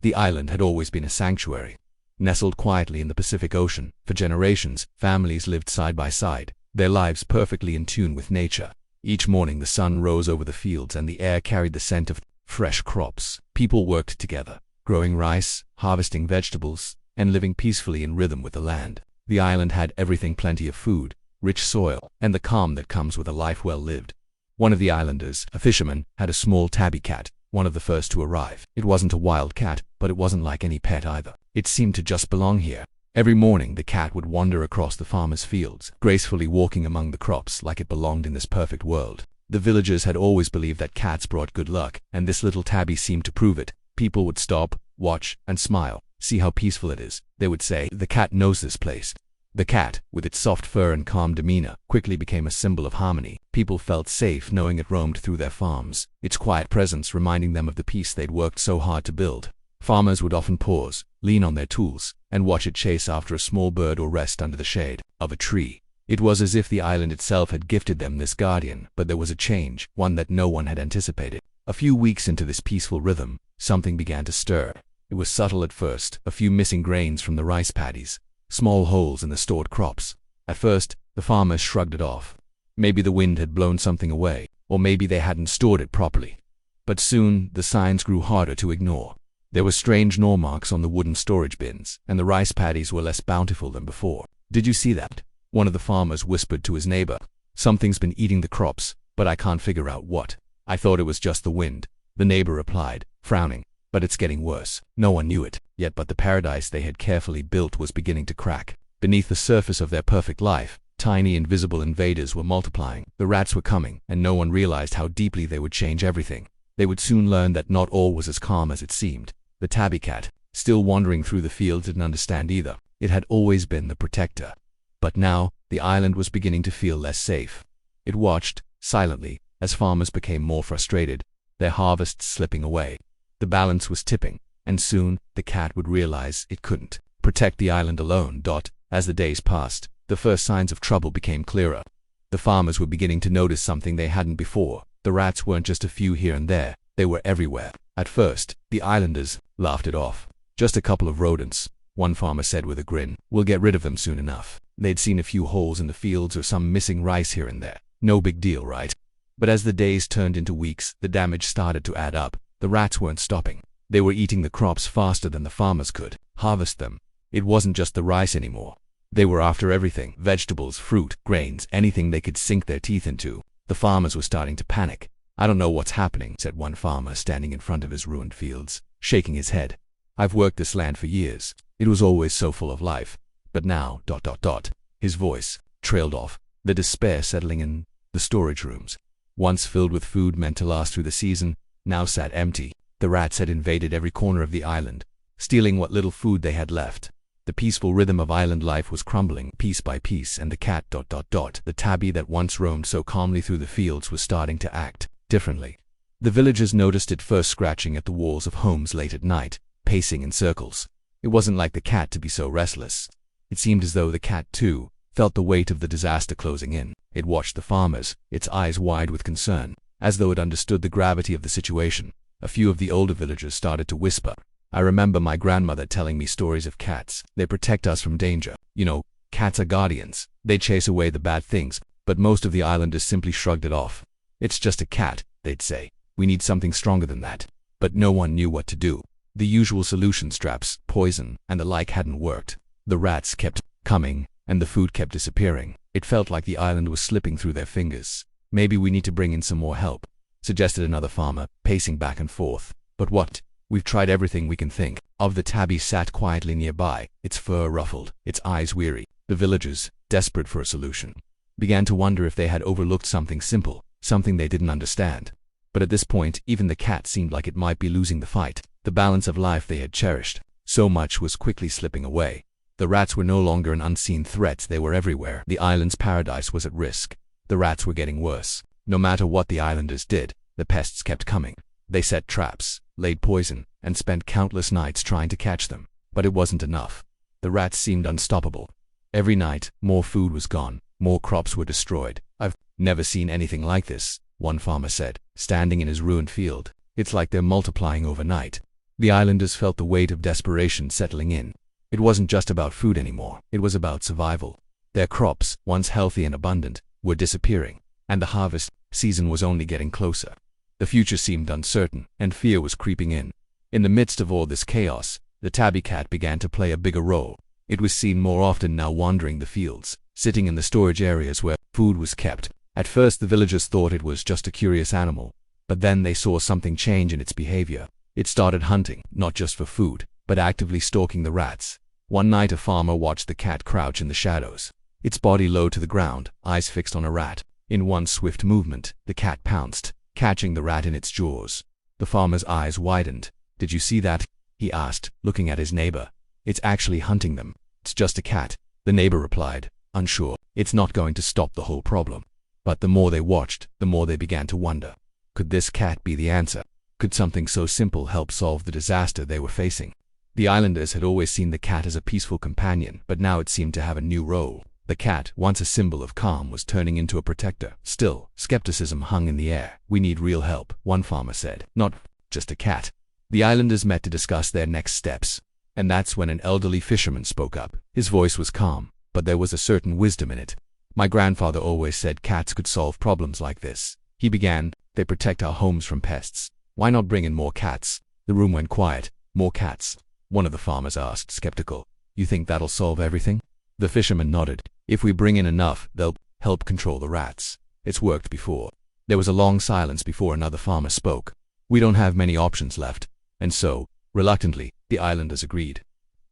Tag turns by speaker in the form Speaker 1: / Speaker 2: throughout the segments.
Speaker 1: The island had always been a sanctuary. Nestled quietly in the Pacific Ocean, for generations, families lived side by side, their lives perfectly in tune with nature. Each morning the sun rose over the fields and the air carried the scent of fresh crops. People worked together, growing rice, harvesting vegetables, and living peacefully in rhythm with the land. The island had everything: plenty of food, rich soil, and the calm that comes with a life well lived. One of the islanders, a fisherman, had a small tabby cat, one of the first to arrive. It wasn't a wild cat, but it wasn't like any pet either. It seemed to just belong here. Every morning the cat would wander across the farmers' fields, gracefully walking among the crops like it belonged in this perfect world. The villagers had always believed that cats brought good luck, and this little tabby seemed to prove it. People would stop, watch, and smile. "See how peaceful it is," they would say. "The cat knows this place." The cat, with its soft fur and calm demeanor, quickly became a symbol of harmony. People felt safe knowing it roamed through their farms, its quiet presence reminding them of the peace they'd worked so hard to build. Farmers would often pause, lean on their tools, and watch it chase after a small bird or rest under the shade of a tree. It was as if the island itself had gifted them this guardian. But there was a change, one that no one had anticipated. A few weeks into this peaceful rhythm, something began to stir. It was subtle at first: a few missing grains from the rice paddies, small holes in the stored crops. At first, the farmers shrugged it off. Maybe the wind had blown something away, or maybe they hadn't stored it properly. But soon, the signs grew harder to ignore. There were strange gnaw marks on the wooden storage bins, and the rice paddies were less bountiful than before. "Did you see that?" one of the farmers whispered to his neighbor. "Something's been eating the crops, but I can't figure out what." "I thought it was just the wind," the neighbor replied, frowning. "But it's getting worse." No one knew it yet, but the paradise they had carefully built was beginning to crack. Beneath the surface of their perfect life, tiny invisible invaders were multiplying. The rats were coming, and no one realized how deeply they would change everything. They would soon learn that not all was as calm as it seemed. The tabby cat, still wandering through the fields, didn't understand either. It had always been the protector. But now, the island was beginning to feel less safe. It watched, silently, as farmers became more frustrated, their harvests slipping away. The balance was tipping, and soon, the cat would realize it couldn't protect the island alone. As the days passed, the first signs of trouble became clearer. The farmers were beginning to notice something they hadn't before. The rats weren't just a few here and there, they were everywhere. At first, the islanders laughed it off. "Just a couple of rodents," one farmer said with a grin. "We'll get rid of them soon enough." They'd seen a few holes in the fields or some missing rice here and there. No big deal, right? But as the days turned into weeks, the damage started to add up. The rats weren't stopping. They were eating the crops faster than the farmers could harvest them. It wasn't just the rice anymore. They were after everything: vegetables, fruit, grains, anything they could sink their teeth into. The farmers were starting to panic. "I don't know what's happening," said one farmer standing in front of his ruined fields, shaking his head. "I've worked this land for years. It was always so full of life. But now, His voice trailed off, the despair settling in. The storage rooms, once filled with food meant to last through the season, now sat empty. The rats had invaded every corner of the island, stealing what little food they had left. The peaceful rhythm of island life was crumbling, piece by piece, and the cat, the tabby that once roamed so calmly through the fields, was starting to act differently. The villagers noticed it first scratching at the walls of homes late at night, pacing in circles. It wasn't like the cat to be so restless. It seemed as though the cat, too, felt the weight of the disaster closing in. It watched the farmers, its eyes wide with concern, as though it understood the gravity of the situation. A few of the older villagers started to whisper. "I remember my grandmother telling me stories of cats. They protect us from danger. You know, cats are guardians. They chase away the bad things." But most of the islanders simply shrugged it off. "It's just a cat," they'd say. "We need something stronger than that." But no one knew what to do. The usual solutions, traps, poison, and the like, hadn't worked. The rats kept coming, and the food kept disappearing. It felt like the island was slipping through their fingers. "Maybe we need to bring in some more help," suggested another farmer, pacing back and forth. "But what? We've tried everything we can think of." The tabby sat quietly nearby, its fur ruffled, its eyes weary. The villagers, desperate for a solution, began to wonder if they had overlooked something simple, something they didn't understand. But at this point, even the cat seemed like it might be losing the fight. The balance of life they had cherished so much was quickly slipping away. The rats were no longer an unseen threat, they were everywhere. The island's paradise was at risk. The rats were getting worse. No matter what the islanders did, the pests kept coming. They set traps, laid poison, and spent countless nights trying to catch them. But it wasn't enough. The rats seemed unstoppable. Every night, more food was gone, more crops were destroyed. "I've never seen anything like this," one farmer said, standing in his ruined field. "It's like they're multiplying overnight." The islanders felt the weight of desperation settling in. It wasn't just about food anymore, it was about survival. Their crops, once healthy and abundant, were disappearing, and the harvest season was only getting closer. The future seemed uncertain, and fear was creeping in. In the midst of all this chaos, the tabby cat began to play a bigger role. It was seen more often now wandering the fields, sitting in the storage areas where food was kept. At first the villagers thought it was just a curious animal, but then they saw something change in its behavior. It started hunting, not just for food, but actively stalking the rats. One night a farmer watched the cat crouch in the shadows, its body low to the ground, eyes fixed on a rat. In one swift movement, the cat pounced, catching the rat in its jaws. The farmer's eyes widened. "Did you see that?" he asked, looking at his neighbor. "It's actually hunting them." "It's just a cat," the neighbor replied, unsure. "It's not going to stop the whole problem." But the more they watched, the more they began to wonder. Could this cat be the answer? Could something so simple help solve the disaster they were facing? The islanders had always seen the cat as a peaceful companion, but now it seemed to have a new role. The cat, once a symbol of calm, was turning into a protector. Still, skepticism hung in the air. "We need real help," one farmer said, "not just a cat." The islanders met to discuss their next steps, and that's when an elderly fisherman spoke up. His voice was calm, but there was a certain wisdom in it. "My grandfather always said cats could solve problems like this," he began. "They protect our homes from pests. Why not bring in more cats?" The room went quiet. "More cats?" one of the farmers asked, skeptical. "You think that'll solve everything?" The fisherman nodded. "If we bring in enough, they'll help control the rats. It's worked before." There was a long silence before another farmer spoke. "We don't have many options left." And so, reluctantly, the islanders agreed.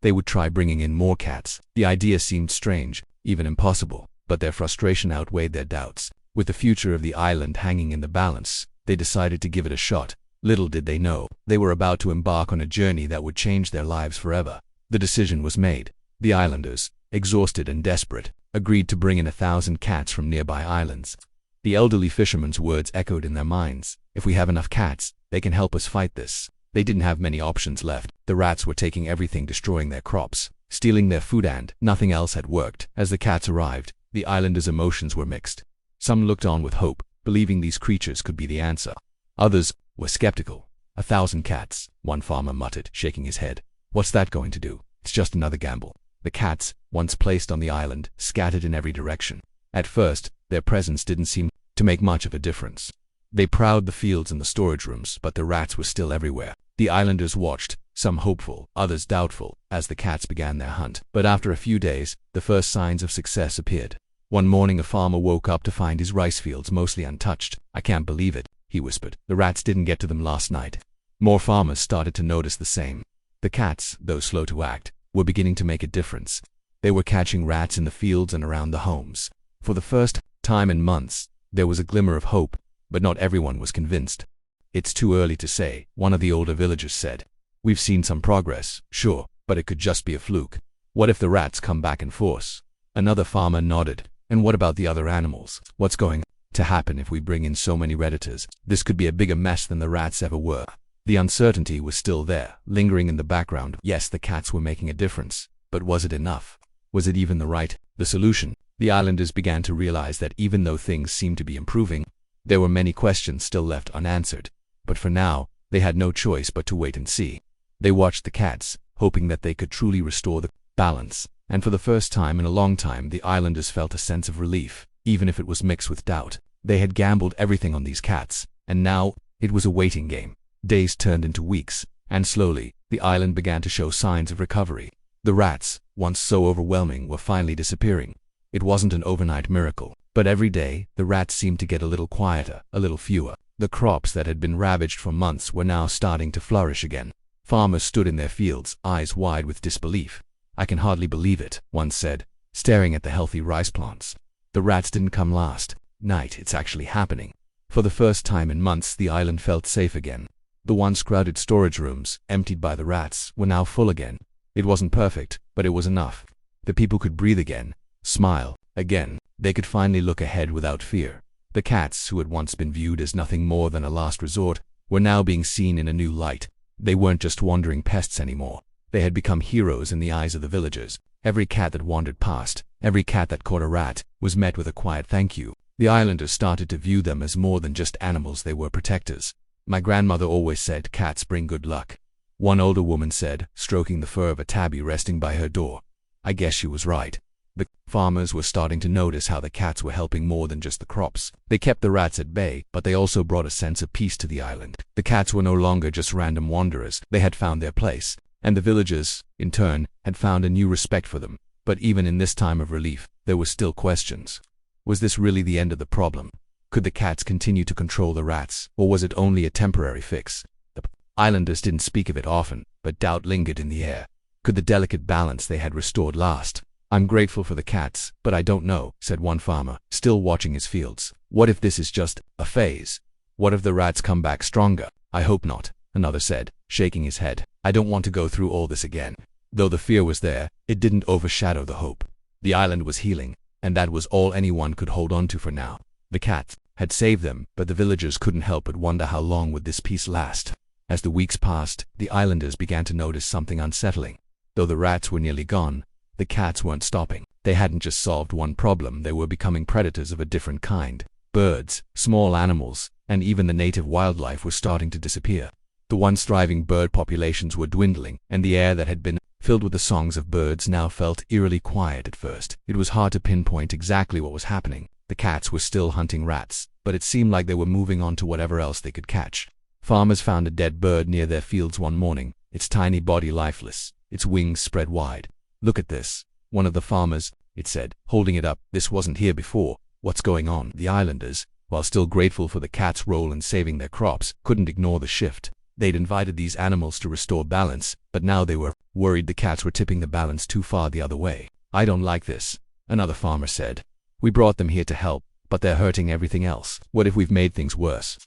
Speaker 1: They would try bringing in more cats. The idea seemed strange, even impossible, but their frustration outweighed their doubts. With the future of the island hanging in the balance, they decided to give it a shot. Little did they know, they were about to embark on a journey that would change their lives forever. The decision was made. The islanders, exhausted and desperate, agreed to bring in 1,000 cats from nearby islands. The elderly fisherman's words echoed in their minds. "If we have enough cats, they can help us fight this." They didn't have many options left. The rats were taking everything, destroying their crops, stealing their food, and nothing else had worked. As the cats arrived, the islanders' emotions were mixed. Some looked on with hope, believing these creatures could be the answer. Others were skeptical. 1,000 cats, one farmer muttered, shaking his head. "What's that going to do? It's just another gamble." The cats, once placed on the island, scattered in every direction. At first, their presence didn't seem to make much of a difference. They prowled the fields and the storage rooms, but the rats were still everywhere. The islanders watched, some hopeful, others doubtful, as the cats began their hunt. But after a few days, the first signs of success appeared. One morning a farmer woke up to find his rice fields mostly untouched. "I can't believe it," he whispered. "The rats didn't get to them last night." More farmers started to notice the same. The cats, though slow to act, were beginning to make a difference. They were catching rats in the fields and around the homes. For the first time in months, there was a glimmer of hope, but not everyone was convinced. "It's too early to say," one of the older villagers said. "We've seen some progress, sure, but it could just be a fluke. What if the rats come back in force?" Another farmer nodded. "And what about the other animals? What's going to happen if we bring in so many predators? This could be a bigger mess than the rats ever were." The uncertainty was still there, lingering in the background. Yes, the cats were making a difference, but was it enough? Was it even the solution? The islanders began to realize that even though things seemed to be improving, there were many questions still left unanswered. But for now, they had no choice but to wait and see. They watched the cats, hoping that they could truly restore the balance. And for the first time in a long time, the islanders felt a sense of relief, even if it was mixed with doubt. They had gambled everything on these cats, and now it was a waiting game. Days turned into weeks, and slowly, the island began to show signs of recovery. The rats, once so overwhelming, were finally disappearing. It wasn't an overnight miracle, but every day, the rats seemed to get a little quieter, a little fewer. The crops that had been ravaged for months were now starting to flourish again. Farmers stood in their fields, eyes wide with disbelief. "I can hardly believe it," one said, staring at the healthy rice plants. "The rats didn't come last night, it's actually happening." For the first time in months, the island felt safe again. The once crowded storage rooms, emptied by the rats, were now full again. It wasn't perfect, but it was enough. The people could breathe again, smile again. They could finally look ahead without fear. The cats, who had once been viewed as nothing more than a last resort, were now being seen in a new light. They weren't just wandering pests anymore. They had become heroes in the eyes of the villagers. Every cat that wandered past, every cat that caught a rat, was met with a quiet thank you. The islanders started to view them as more than just animals, they were protectors. "My grandmother always said cats bring good luck." one older woman said, stroking the fur of a tabby resting by her door. I guess she was right. The farmers were starting to notice how the cats were helping more than just the crops. They kept the rats at bay, but they also brought a sense of peace to the island. The cats were no longer just random wanderers. They had found their place, and the villagers, in turn, had found a new respect for them. But even in this time of relief, there were still questions. Was this really the end of the problem? Could the cats continue to control the rats, or was it only a temporary fix? The islanders didn't speak of it often, but doubt lingered in the air. Could the delicate balance they had restored last? I'm grateful for the cats, but I don't know, said one farmer, still watching his fields. What if this is just a phase? What if the rats come back stronger? I hope not, another said, shaking his head. I don't want to go through all this again. Though the fear was there, it didn't overshadow the hope. The island was healing, and that was all anyone could hold on to for now. The cats had saved them, but the villagers couldn't help but wonder how long would this peace last. As the weeks passed, the islanders began to notice something unsettling. Though the rats were nearly gone, the cats weren't stopping. They hadn't just solved one problem, they were becoming predators of a different kind. Birds, small animals, and even the native wildlife were starting to disappear. The once thriving bird populations were dwindling, and the air that had been filled with the songs of birds now felt eerily quiet at first. It was hard to pinpoint exactly what was happening. The cats were still hunting rats, but it seemed like they were moving on to whatever else they could catch. Farmers found a dead bird near their fields one morning, its tiny body lifeless, its wings spread wide. Look at this. One of the farmers, it said, holding it up. This wasn't here before. What's going on? The islanders, while still grateful for the cats' role in saving their crops, couldn't ignore the shift. They'd invited these animals to restore balance, but now they were worried the cats were tipping the balance too far the other way. I don't like this, another farmer said. We brought them here to help, but they're hurting everything else. What if we've made things worse?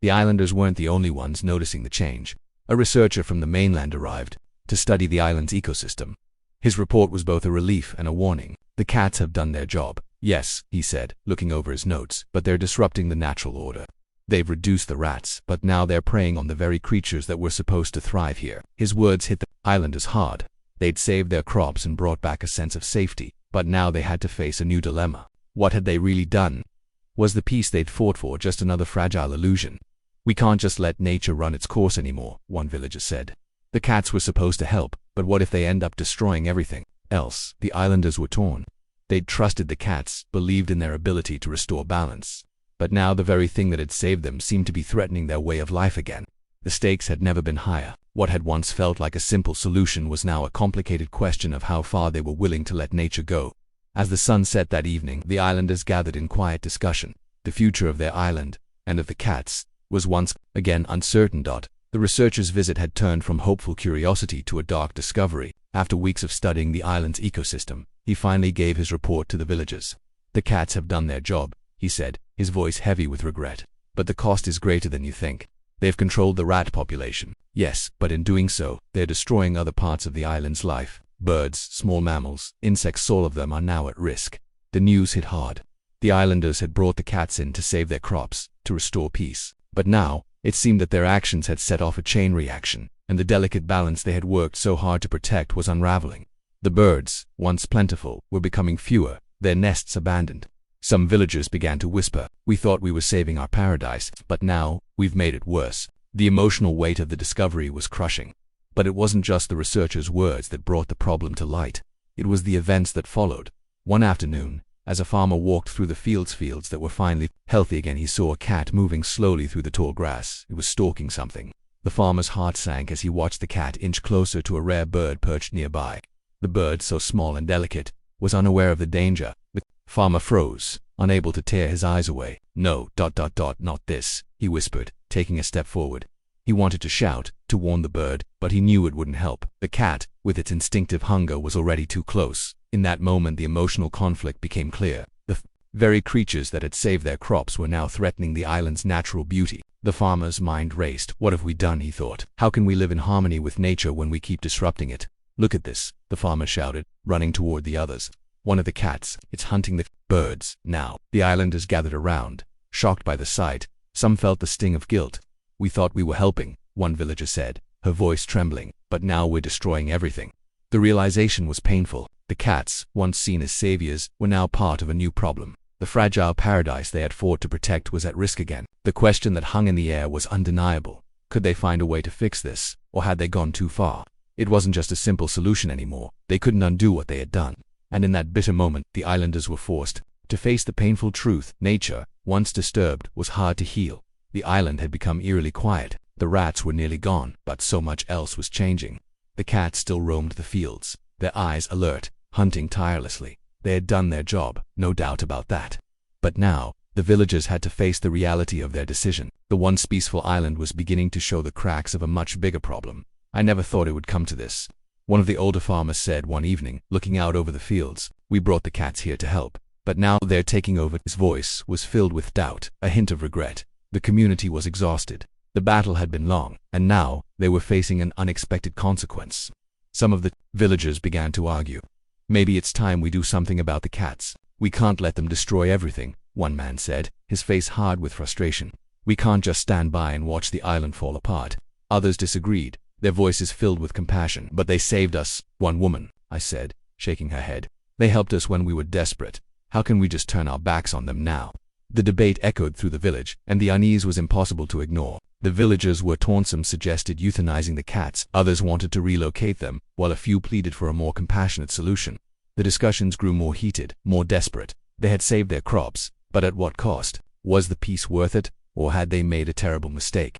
Speaker 1: The islanders weren't the only ones noticing the change. A researcher from the mainland arrived to study the island's ecosystem. His report was both a relief and a warning. The cats have done their job. Yes, he said, looking over his notes, but they're disrupting the natural order. They've reduced the rats, but now they're preying on the very creatures that were supposed to thrive here. His words hit the islanders hard. They'd saved their crops and brought back a sense of safety, but now they had to face a new dilemma. What had they really done? Was the peace they'd fought for just another fragile illusion? We can't just let nature run its course anymore, one villager said. The cats were supposed to help, but what if they end up destroying everything else? The islanders were torn. They'd trusted the cats, believed in their ability to restore balance. But now the very thing that had saved them seemed to be threatening their way of life again. The stakes had never been higher. What had once felt like a simple solution was now a complicated question of how far they were willing to let nature go. As the sun set that evening, the islanders gathered in quiet discussion. The future of their island, and of the cats, was once again uncertain. The researcher's visit had turned from hopeful curiosity to a dark discovery. After weeks of studying the island's ecosystem, he finally gave his report to the villagers. The cats have done their job, he said, his voice heavy with regret. But the cost is greater than you think. They've controlled the rat population. Yes, but in doing so, they're destroying other parts of the island's life. Birds, small mammals, insects, all of them are now at risk. The news hit hard. The islanders had brought the cats in to save their crops, to restore peace. But now, it seemed that their actions had set off a chain reaction, and the delicate balance they had worked so hard to protect was unraveling. The birds, once plentiful, were becoming fewer, their nests abandoned. Some villagers began to whisper, "We thought we were saving our paradise, but now, we've made it worse." The emotional weight of the discovery was crushing. But it wasn't just the researcher's words that brought the problem to light. It was the events that followed. One afternoon, as a farmer walked through the fields that were finally healthy again, he saw a cat moving slowly through the tall grass. It was stalking something. The farmer's heart sank as he watched the cat inch closer to a rare bird perched nearby. The bird, so small and delicate, was unaware of the danger. The farmer froze, unable to tear his eyes away. "No, not this," he whispered, taking a step forward. He wanted to shout, to warn the bird, but he knew it wouldn't help. The cat, with its instinctive hunger, was already too close. In that moment, the emotional conflict became clear. The very creatures that had saved their crops were now threatening the island's natural beauty. The farmer's mind raced. What have we done, he thought. How can we live in harmony with nature when we keep disrupting it? "Look at this," the farmer shouted, running toward the others. "One of the cats, it's hunting the birds now." The islanders gathered around, shocked by the sight. Some felt the sting of guilt. "We thought we were helping," one villager said, her voice trembling, "but now we're destroying everything." The realization was painful. The cats, once seen as saviors, were now part of a new problem. The fragile paradise they had fought to protect was at risk again. The question that hung in the air was undeniable. Could they find a way to fix this? or had they gone too far? It wasn't just a simple solution anymore. They couldn't undo what they had done. And in that bitter moment, the islanders were forced to face the painful truth. Nature, once disturbed, was hard to heal. The island had become eerily quiet. The rats were nearly gone, but so much else was changing. The cats still roamed the fields, their eyes alert, hunting tirelessly. They had done their job, no doubt about that. But now, the villagers had to face the reality of their decision. The once peaceful island was beginning to show the cracks of a much bigger problem. I never thought it would come to this, one of the older farmers said one evening, looking out over the fields. We brought the cats here to help, but now they're taking over. His voice was filled with doubt, a hint of regret. The community was exhausted. The battle had been long, and now they were facing an unexpected consequence. Some of the villagers began to argue. Maybe it's time we do something about the cats. We can't let them destroy everything, one man said, his face hard with frustration. We can't just stand by and watch the island fall apart. Others disagreed, their voices filled with compassion. But they saved us, one woman, I said, shaking her head. They helped us when we were desperate. How can we just turn our backs on them now? The debate echoed through the village, and the unease was impossible to ignore. The villagers were torn. Some suggested euthanizing the cats, others wanted to relocate them, while a few pleaded for a more compassionate solution. The discussions grew more heated, more desperate. They had saved their crops, but at what cost? Was the peace worth it, or had they made a terrible mistake?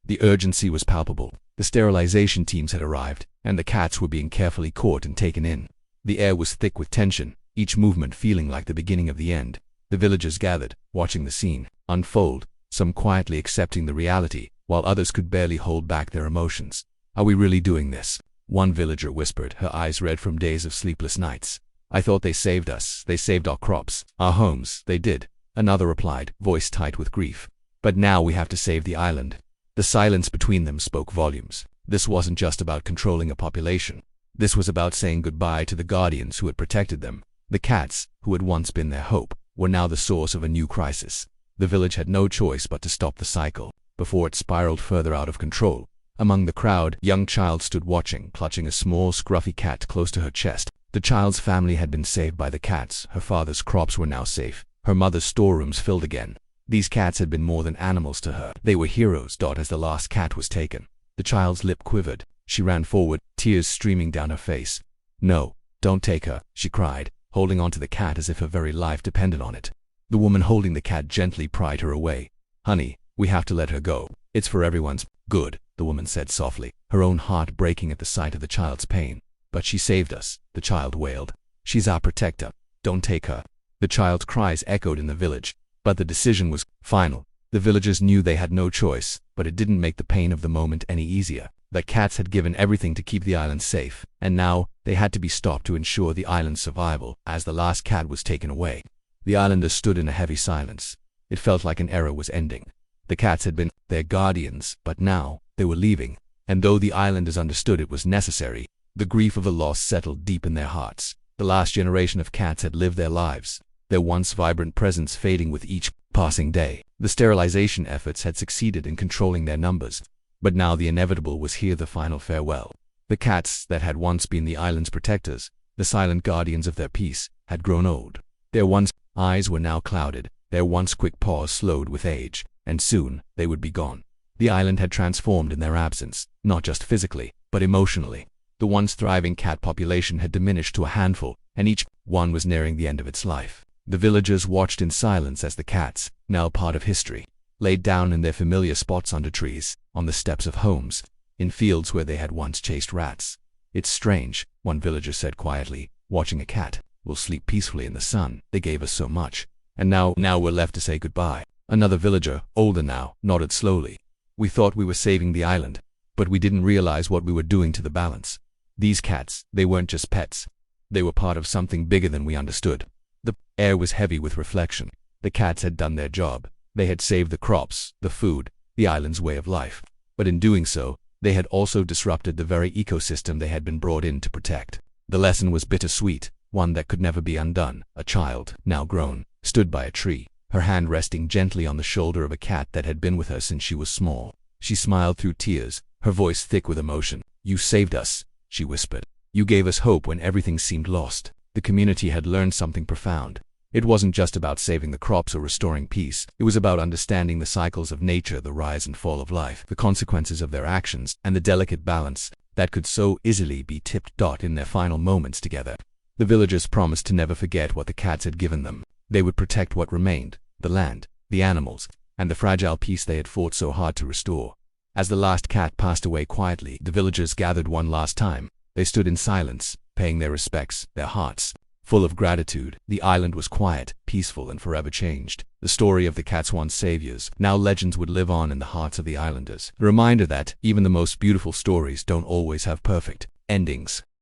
Speaker 1: The urgency was palpable. The sterilization teams had arrived, and the cats were being carefully caught and taken in. The air was thick with tension, each movement feeling like the beginning of the end. The villagers gathered, watching the scene unfold, some quietly accepting the reality, while others could barely hold back their emotions. Are we really doing this? One villager whispered, her eyes red from days of sleepless nights. I thought they saved us. They saved our crops, our homes. They did. Another replied, voice tight with grief. But now we have to save the island. The silence between them spoke volumes. This wasn't just about controlling a population. This was about saying goodbye to the guardians who had protected them. The cats, who had once been their hope, were now the source of a new crisis. The village had no choice but to stop the cycle, before it spiraled further out of control. Among the crowd, a young child stood watching, clutching a small, scruffy cat close to her chest. The child's family had been saved by the cats. Her father's crops were now safe. Her mother's storerooms filled again. These cats had been more than animals to her. They were heroes. As the last cat was taken, the child's lip quivered. She ran forward, tears streaming down her face. No, don't take her, she cried, holding onto the cat as if her very life depended on it. The woman holding the cat gently pried her away. Honey, we have to let her go. It's for everyone's good, the woman said softly, her own heart breaking at the sight of the child's pain. But she saved us, the child wailed. She's our protector. Don't take her. The child's cries echoed in the village. But the decision was final. The villagers knew they had no choice, but it didn't make the pain of the moment any easier. The cats had given everything to keep the island safe, and now they had to be stopped to ensure the island's survival. As the last cat was taken away, the islanders stood in a heavy silence. It felt like an era was ending. The cats had been their guardians, but now they were leaving, and though the islanders understood it was necessary, the grief of the loss settled deep in their hearts. The last generation of cats had lived their lives, their once vibrant presence fading with each passing day. The sterilization efforts had succeeded in controlling their numbers, but now the inevitable was here, the final farewell. The cats that had once been the island's protectors, the silent guardians of their peace, had grown old. Their once eyes were now clouded, their once quick paws slowed with age, and soon they would be gone. The island had transformed in their absence, not just physically, but emotionally. The once thriving cat population had diminished to a handful, and each one was nearing the end of its life. The villagers watched in silence as the cats, now part of history, laid down in their familiar spots under trees, on the steps of homes, in fields where they had once chased rats. It's strange, one villager said quietly, watching a cat. We'll sleep peacefully in the sun. They gave us so much. And now we're left to say goodbye. Another villager, older now, nodded slowly. We thought we were saving the island, but we didn't realize what we were doing to the balance. These cats, they weren't just pets. They were part of something bigger than we understood. The air was heavy with reflection. The cats had done their job. They had saved the crops, the food, the island's way of life. But in doing so, they had also disrupted the very ecosystem they had been brought in to protect. The lesson was bittersweet, one that could never be undone. A child, now grown, stood by a tree, her hand resting gently on the shoulder of a cat that had been with her since she was small. She smiled through tears, her voice thick with emotion. You saved us, she whispered. You gave us hope when everything seemed lost. The community had learned something profound. It wasn't just about saving the crops or restoring peace. It was about understanding the cycles of nature, the rise and fall of life, the consequences of their actions, and the delicate balance that could so easily be tipped. In their final moments together, the villagers promised to never forget what the cats had given them. They would protect what remained, the land, the animals, and the fragile peace they had fought so hard to restore. As the last cat passed away quietly, the villagers gathered one last time. They stood in silence, paying their respects, their hearts full of gratitude. The island was quiet, peaceful, and forever changed. The story of the cats, once saviors, now legends, would live on in the hearts of the islanders. A reminder that even the most beautiful stories don't always have perfect endings.